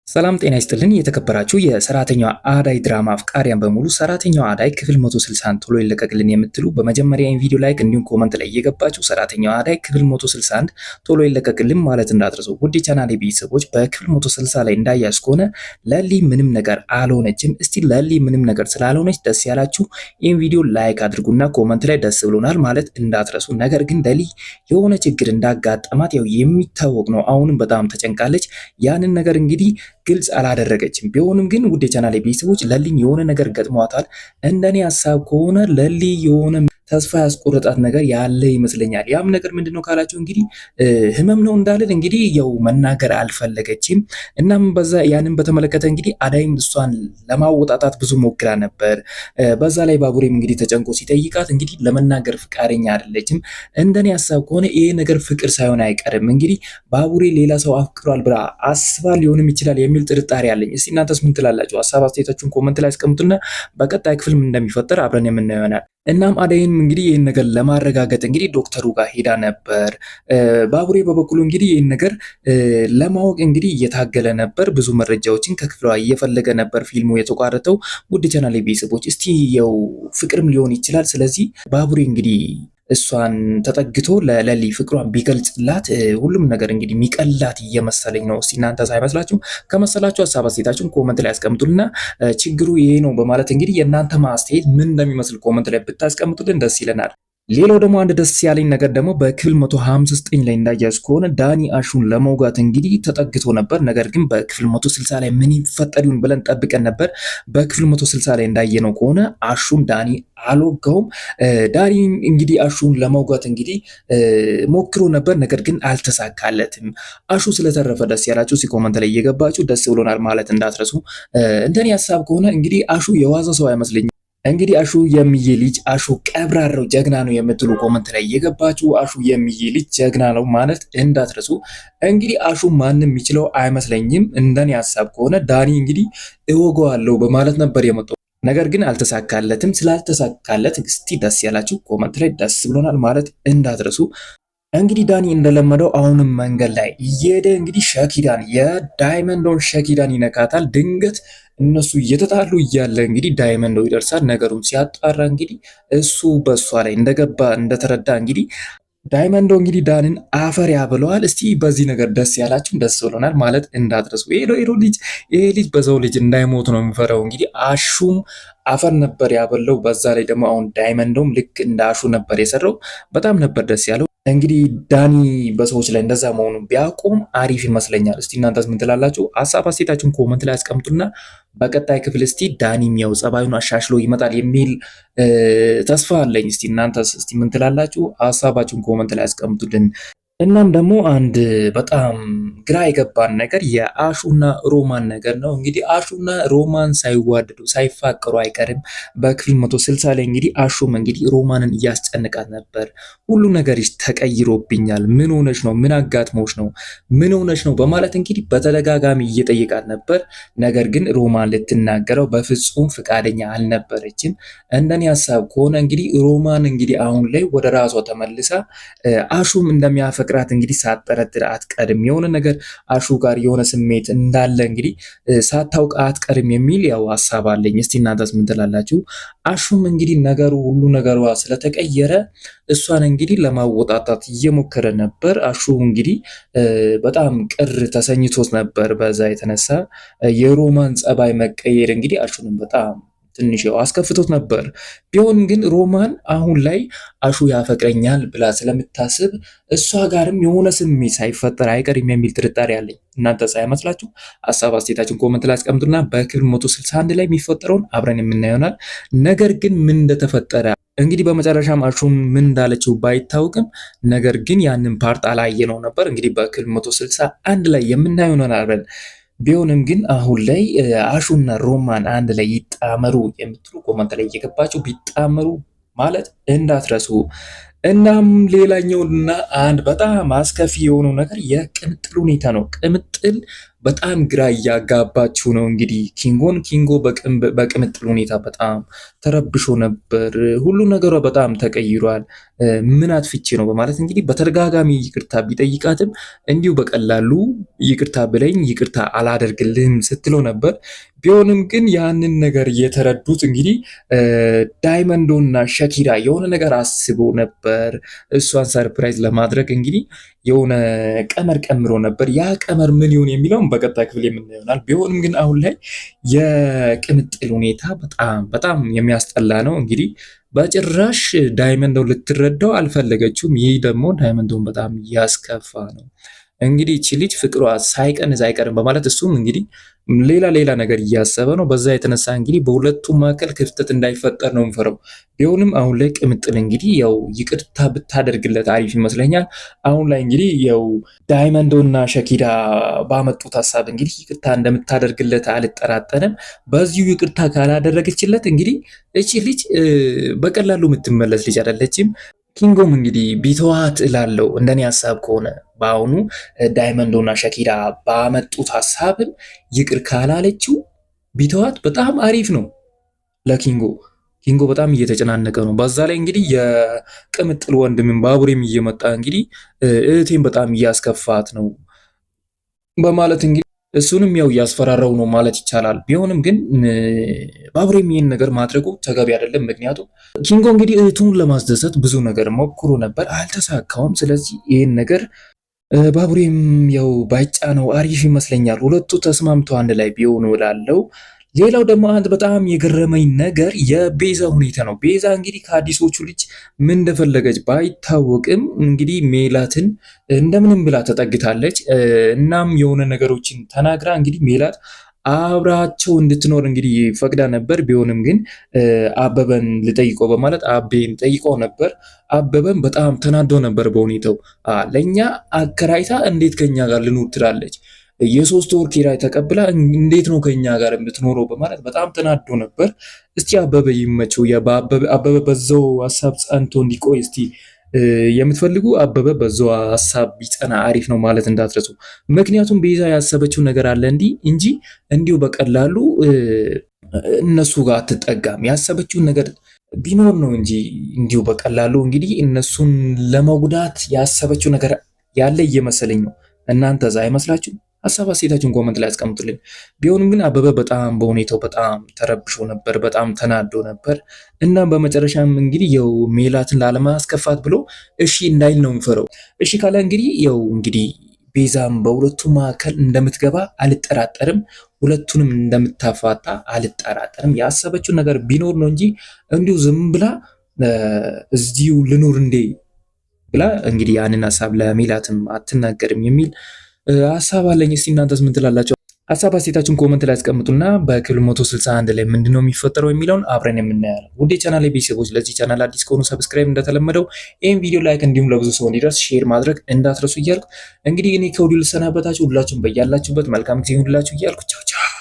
ሰላም ጤና ይስጥልን የተከበራችሁ የሰራተኛዋ አዳይ ድራማ አፍቃሪያን በሙሉ ሰራተኛዋ አዳይ ክፍል 161 ቶሎ ይለቀቅልን የምትሉ በመጀመሪያ ይህን ቪዲዮ ላይክ እንዲሁም ኮመንት ላይ እየገባችሁ ሰራተኛዋ አዳይ ክፍል 161 ቶሎ ይለቀቅልን ማለት እንዳትረሱ። ውድ የቻናሌ ቤተሰቦች በክፍል 160 ላይ እንዳያችሁ ከሆነ ለሊ ምንም ነገር አልሆነችም። እስቲ ለሊ ምንም ነገር ስላልሆነች ደስ ያላችሁ ይህን ቪዲዮ ላይክ አድርጉና ኮመንት ላይ ደስ ብሎናል ማለት እንዳትረሱ። ነገር ግን ለሊ የሆነ ችግር እንዳጋጠማት ያው የሚታወቅ ነው። አሁንም በጣም ተጨንቃለች። ያንን ነገር እንግዲህ ግልጽ አላደረገችም። ቢሆንም ግን ውድ የቻናሌ ቤተሰቦች ለሊን የሆነ ነገር ገጥሟታል። እንደኔ ሀሳብ ከሆነ ለሊ የሆነ ተስፋ ያስቆረጣት ነገር ያለ ይመስለኛል። ያም ነገር ምንድነው ካላችሁ እንግዲህ ህመም ነው እንዳልን እንግዲህ ያው መናገር አልፈለገችም። እናም በዛ ያንን በተመለከተ እንግዲህ አዳይም እሷን ለማወጣጣት ብዙ ሞክራ ነበር። በዛ ላይ ባቡሬም እንግዲህ ተጨንቆ ሲጠይቃት እንግዲህ ለመናገር ፍቃደኛ አይደለችም። እንደኔ ሀሳብ ከሆነ ይሄ ነገር ፍቅር ሳይሆን አይቀርም። እንግዲህ ባቡሬ ሌላ ሰው አፍቅሯል ብላ አስባ ሊሆንም ይችላል የሚል ጥርጣሬ አለኝ። እስቲ እናንተስ ምን ትላላችሁ? ሀሳብ አስተያየታችሁን ኮመንት ላይ አስቀምጡና በቀጣይ ክፍል ምን እንደሚፈጠር አብረን የምናየው ይሆናል። እናም አዳይም እንግዲህ ይህን ነገር ለማረጋገጥ እንግዲህ ዶክተሩ ጋር ሄዳ ነበር። ባቡሬ በበኩሉ እንግዲህ ይህን ነገር ለማወቅ እንግዲህ እየታገለ ነበር። ብዙ መረጃዎችን ከክፍሏ እየፈለገ ነበር ፊልሙ የተቋረጠው። ውድ ቻናሌ ቤተሰቦች እስቲ ያው ፍቅርም ሊሆን ይችላል። ስለዚህ ባቡሬ እንግዲህ እሷን ተጠግቶ ለለሊ ፍቅሯን ቢገልጽላት ሁሉም ነገር እንግዲህ የሚቀላት እየመሰለኝ ነው። እስቲ እናንተ ሳይመስላችሁ? ከመሰላችሁ ሀሳብ አስተያየታችሁን ኮመንት ላይ አስቀምጡልና ችግሩ ይሄ ነው በማለት እንግዲህ የእናንተ ማስተያየት ምን እንደሚመስል ኮመንት ላይ ብታስቀምጡልን ደስ ይለናል። ሌላው ደግሞ አንድ ደስ ያለኝ ነገር ደግሞ በክፍል 159 ላይ እንዳያችሁ ከሆነ ዳኒ አሹን ለመውጋት እንግዲህ ተጠግቶ ነበር። ነገር ግን በክፍል 160 ላይ ምን ይፈጠር ይሁን ብለን ጠብቀን ነበር። በክፍል 160 ላይ እንዳየነው ከሆነ አሹን ዳኒ አልወጋውም። ዳኒ እንግዲህ አሹን ለመውጋት እንግዲህ ሞክሮ ነበር፣ ነገር ግን አልተሳካለትም። አሹ ስለተረፈ ደስ ያላችሁ ኮመንት ላይ እየገባችሁ ደስ ብሎናል ማለት እንዳትረሱ። እንደኔ ሀሳብ ከሆነ እንግዲህ አሹ የዋዛ ሰው አይመስለኝም። እንግዲህ አሹ የሚዬ ልጅ አሹ ቀብራራው ጀግና ነው የምትሉ ኮመንት ላይ የገባችሁ አሹ የሚዬ ልጅ ጀግና ነው ማለት እንዳትረሱ። እንግዲህ አሹ ማንም የሚችለው አይመስለኝም። እንደኔ ሀሳብ ከሆነ ዳኒ እንግዲህ እወገዋለሁ በማለት ነበር የመጣው፣ ነገር ግን አልተሳካለትም። ስላልተሳካለት እስቲ ደስ ያላችሁ ኮመንት ላይ ደስ ብሎናል ማለት እንዳትረሱ። እንግዲህ ዳኒ እንደለመደው አሁንም መንገድ ላይ እየሄደ እንግዲህ ሸኪዳን የዳይመንዶን ሸኪዳን ይነካታል። ድንገት እነሱ እየተጣሉ እያለ እንግዲህ ዳይመንዶ ይደርሳል። ነገሩን ሲያጣራ እንግዲህ እሱ በእሷ ላይ እንደገባ እንደተረዳ እንግዲህ ዳይመንዶ እንግዲህ ዳንን አፈር ያብለዋል። እስቲ በዚህ ነገር ደስ ያላችሁ ደስ ብሎናል ማለት እንዳትረሱ። ይሄ ልጅ በሰው ልጅ እንዳይሞት ነው የሚፈራው። እንግዲህ አሹም አፈር ነበር ያበለው። በዛ ላይ ደግሞ አሁን ዳይመንዶም ልክ እንደ አሹ ነበር የሰራው። በጣም ነበር ደስ ያለው። እንግዲህ ዳኒ በሰዎች ላይ እንደዛ መሆኑን ቢያቆም አሪፍ ይመስለኛል። እስቲ እናንተስ ምን ትላላችሁ? ሀሳብ አስተያየታችሁን ኮመንት ላይ አስቀምጡና በቀጣይ ክፍል እስቲ ዳኒም ያው ጸባዩን አሻሽሎ ይመጣል የሚል ተስፋ አለኝ። እስቲ እናንተስ እስቲ ምን ትላላችሁ? ሀሳባችሁን ኮመንት ላይ አስቀምጡልን። እናም ደግሞ አንድ በጣም ግራ የገባን ነገር የአሹና ሮማን ነገር ነው። እንግዲህ አሹና ሮማን ሳይዋደዱ ሳይፋቀሩ አይቀርም። በክፍል 160 ላይ እንግዲህ አሹም እንግዲህ ሮማንን እያስጨንቃት ነበር። ሁሉ ነገርሽ ተቀይሮብኛል፣ ምን ሆነሽ ነው? ምን አጋጥሞሽ ነው? ምን ሆነሽ ነው? በማለት እንግዲህ በተደጋጋሚ እየጠየቃት ነበር። ነገር ግን ሮማን ልትናገረው በፍጹም ፍቃደኛ አልነበረችም። እንደኔ ሀሳብ ከሆነ እንግዲህ ሮማን እንግዲህ አሁን ላይ ወደ ራሷ ተመልሳ አሹም እንደሚያፈቅራት እንግዲህ ሳትጠረጥር አትቀርም። የሆነ ነገር አሹ ጋር የሆነ ስሜት እንዳለ እንግዲህ ሳታውቅ አትቀርም የሚል ያው ሀሳብ አለኝ። እስቲ እናንተስ ምን ትላላችሁ? አሹም እንግዲህ ነገሩ ሁሉ ነገሯ ስለተቀየረ እሷን እንግዲህ ለማወጣጣት እየሞከረ ነበር። አሹ እንግዲህ በጣም ቅር ተሰኝቶት ነበር። በዛ የተነሳ የሮማን ጸባይ መቀየር እንግዲህ አሹንም በጣም ትንሽ አስከፍቶት ነበር። ቢሆንም ግን ሮማን አሁን ላይ አሹ ያፈቅረኛል ብላ ስለምታስብ እሷ ጋርም የሆነ ስሜት ሳይፈጠር አይቀርም የሚል ጥርጣሬ አለኝ። እናንተ ሳይመስላችሁ? ሀሳብ አስተያየታችሁን ኮመንት ላይ አስቀምጡና በክፍል 161 ላይ የሚፈጠረውን አብረን የምናየው ይሆናል። ነገር ግን ምን እንደተፈጠረ እንግዲህ በመጨረሻም አሹን ምን እንዳለችው ባይታወቅም፣ ነገር ግን ያንን ፓርት አላየነው ነበር። እንግዲህ በክፍል 161 ላይ የምናየው ይሆናል አብረን። ቢሆንም ግን አሁን ላይ አሹና ሮማን አንድ ላይ ይጣመሩ የምትሉ ኮመንት ላይ እየገባችሁ ቢጣመሩ ማለት እንዳትረሱ። እናም ሌላኛውና አንድ በጣም አስከፊ የሆነው ነገር የቅምጥል ሁኔታ ነው። ቅምጥል በጣም ግራ እያጋባችው ነው። እንግዲህ ኪንጎ በቅምጥል ሁኔታ በጣም ተረብሾ ነበር። ሁሉ ነገሯ በጣም ተቀይሯል። ምን አጥፍቼ ነው በማለት እንግዲህ በተደጋጋሚ ይቅርታ ቢጠይቃትም እንዲሁ በቀላሉ ይቅርታ ብለኝ ይቅርታ አላደርግልህም ስትለው ነበር። ቢሆንም ግን ያንን ነገር የተረዱት እንግዲህ ዳይመንዶ እና ሸኪራ የሆነ ነገር አስቦ ነበር። እሷን ሰርፕራይዝ ለማድረግ እንግዲህ የሆነ ቀመር ቀምሮ ነበር። ያ ቀመር ምን ይሁን የሚለውን በቀጣይ ክፍል የምናየው ይሆናል። ቢሆንም ግን አሁን ላይ የቅምጥል ሁኔታ በጣም በጣም የሚያስጠላ ነው። እንግዲህ በጭራሽ ዳይመንዶን ልትረዳው አልፈለገችውም። ይህ ደግሞ ዳይመንዶን በጣም ያስከፋ ነው። እንግዲህ እቺ ልጅ ፍቅሯ ሳይቀንስ አይቀርም በማለት እሱም እንግዲህ ሌላ ነገር እያሰበ ነው። በዛ የተነሳ እንግዲህ በሁለቱም መካከል ክፍተት እንዳይፈጠር ነው የምፈረው። ቢሆንም አሁን ላይ ቅምጥል እንግዲህ ያው ይቅርታ ብታደርግለት አሪፍ ይመስለኛል። አሁን ላይ እንግዲህ ያው ዳይመንዶ እና ሸኪዳ ባመጡት ሀሳብ እንግዲህ ይቅርታ እንደምታደርግለት አልጠራጠርም። በዚሁ ይቅርታ ካላደረገችለት እንግዲህ እቺ ልጅ በቀላሉ የምትመለስ ልጅ አይደለችም። ኪንጎም እንግዲህ ቢተዋት እላለሁ እንደኔ ሀሳብ ከሆነ በአሁኑ ዳይመንዶና ሸኪራ ባመጡት ሀሳብም ይቅር ካላለችው ቢተዋት በጣም አሪፍ ነው ለኪንጎ። ኪንጎ በጣም እየተጨናነቀ ነው። በዛ ላይ እንግዲህ የቅምጥል ወንድምን ባቡሬም እየመጣ እንግዲህ እህቴን በጣም እያስከፋት ነው በማለት እንግዲህ እሱንም ያው እያስፈራራው ነው ማለት ይቻላል። ቢሆንም ግን ባቡሬም ይህን ነገር ማድረጉ ተገቢ አይደለም። ምክንያቱም ኪንጎ እንግዲህ እህቱን ለማስደሰት ብዙ ነገር ሞክሮ ነበር፣ አልተሳካውም። ስለዚህ ይህን ነገር ባቡሬም ያው ባይጫነው አሪፍ ይመስለኛል። ሁለቱ ተስማምተው አንድ ላይ ቢሆኑ እላለሁ። ሌላው ደግሞ አንድ በጣም የገረመኝ ነገር የቤዛ ሁኔታ ነው። ቤዛ እንግዲህ ከአዲሶቹ ልጅ ምን እንደፈለገች ባይታወቅም እንግዲህ ሜላትን እንደምንም ብላ ተጠግታለች። እናም የሆነ ነገሮችን ተናግራ እንግዲህ ሜላት አብራቸው እንድትኖር እንግዲህ ፈቅዳ ነበር። ቢሆንም ግን አበበን ልጠይቀው በማለት አቤን ጠይቀው ነበር። አበበን በጣም ተናዶ ነበር በሁኔታው። ለእኛ አከራይታ እንዴት ከኛ ጋር ልኑር ትላለች? የሶስት ወር ኪራይ ተቀብላ እንዴት ነው ከኛ ጋር የምትኖረው በማለት በጣም ተናዶ ነበር። እስቲ አበበ ይመቸው፣ አበበ በዛው ሀሳብ ጸንቶ እንዲቆይ እስቲ የምትፈልጉ አበበ በዛው ሀሳብ ቢጸና አሪፍ ነው ማለት እንዳትረሱ። ምክንያቱም ቤዛ ያሰበችው ነገር አለ እንጂ እንዲሁ በቀላሉ እነሱ ጋር አትጠጋም። ያሰበችውን ነገር ቢኖር ነው እንጂ እንዲሁ በቀላሉ እንግዲህ እነሱን ለመጉዳት ያሰበችው ነገር ያለ እየመሰለኝ ነው። እናንተ ዛ አይመስላችሁ? ሀሳብ አስተያየታችሁን ኮመንት ላይ አስቀምጡልኝ። ቢሆንም ግን አበበ በጣም በሁኔታው በጣም ተረብሾ ነበር፣ በጣም ተናዶ ነበር። እናም በመጨረሻም እንግዲህ ያው ሜላትን ላለማስከፋት ብሎ እሺ እንዳይል ነው የሚፈረው። እሺ ካለ እንግዲህ ያው እንግዲህ ቤዛም በሁለቱ መካከል እንደምትገባ አልጠራጠርም፣ ሁለቱንም እንደምታፋታ አልጠራጠርም። ያሰበችው ነገር ቢኖር ነው እንጂ እንዲሁ ዝም ብላ እዚሁ ልኑር እንዴ ብላ እንግዲህ ያንን ሀሳብ ለሜላትም አትናገርም የሚል ሀሳብ አለኝ። እስቲ እናንተስ ምን ትላላችሁ? ሀሳብ አስተያየታችሁን ኮመንት ላይ አስቀምጡና በክፍል 161 ላይ ምንድነው የሚፈጠረው የሚለውን አብረን የምናያለን። ውድ የቻናል ቤተሰቦች ለዚህ ቻናል አዲስ ከሆኑ ሰብስክራይብ እንደተለመደው ይህን ቪዲዮ ላይክ እንዲሁም ለብዙ ሰው እንዲደርስ ሼር ማድረግ እንዳትረሱ እያልኩ እንግዲህ እኔ ከወዲሁ ልሰናበታችሁ። ሁላችሁም በያላችሁበት መልካም ጊዜ ይሁንላችሁ እያልኩ ቻው ቻው።